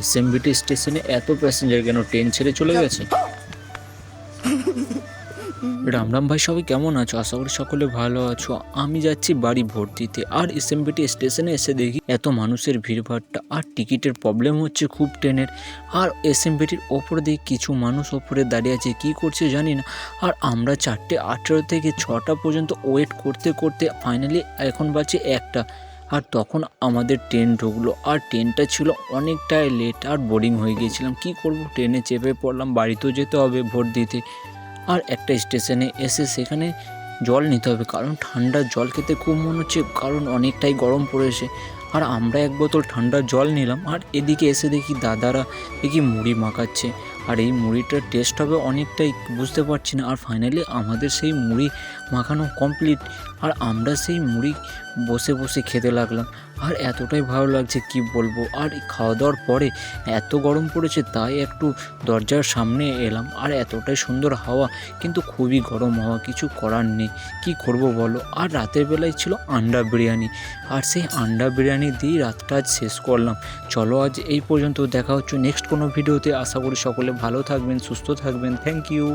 SMBT স্টেশনে এত passenger কেন? ট্রেন ছেড়ে চলে গেছে? রাম রাম ভাই, সবাই কেমন আছো? আশা করি সকলে ভালো আছো। আমি যাচ্ছি বাড়ি ভোট দিতে, আর এসএমবিটি স্টেশনে এসে দেখি এত মানুষের ভিড়ভাট্টা, আর টিকিটের প্রবলেম হচ্ছে খুব ট্রেনের। আর এসএমবিটির ওপরে দেখি কিছু মানুষ ওপরে দাঁড়িয়ে আছে, কি করছে জানি না। আর আমরা 4:18 থেকে 6টা পর্যন্ত ওয়েট করতে করতে ফাইনালি এখন বাজে 1টা। আর তখন আমাদের ট্রেন ঢুকলো, আর ট্রেনটা ছিল অনেকটাই লেট, আর বোরিং হয়ে গিয়েছিলাম। কি করব, ট্রেনে চেপে পড়লাম, বাড়িতেও যেতে হবে ভোট দিতে। আর একটা স্টেশনে এসে সেখানে জল নিতে হবে, কারণ ঠান্ডা জল খেতে খুব মনে হচ্ছে, কারণ অনেকটাই গরম পড়েছে। আর আমরা এক বোতল ঠান্ডা জল নিলাম, আর এদিকে এসে দেখি দাদারা দেখি মুড়ি মাখাচ্ছে। আর এই মুড়িটার টেস্ট হবে অনেকটাই বুঝতে পারছি না। আর ফাইনালি আমাদের সেই মুড়ি মাখানো কমপ্লিট, আর আমরা সেই মুড়ি বসে বসে খেতে লাগলাম। আর এতটাই ভালো লাগছে কি বলবো। আর খাওয়া দাওয়ার পরে এত গরম পড়েছে, তাই একটু দরজার সামনে এলাম। আর এতটাই সুন্দর হাওয়া, কিন্তু খুবই গরম হাওয়া, কিছু করার নেই, কি করব বলো। আর রাতের বেলায় ছিল আন্ডা বিরিয়ানি, আর সেই আন্ডা বিরিয়ানি দিয়েই রাতটা আজ শেষ করলাম। চলো আজ এই পর্যন্ত, দেখা হচ্ছে নেক্সট কোনো ভিডিওতে। আশা করি সকলে ভালো থাকবেন, সুস্থ থাকবেন। Thank you.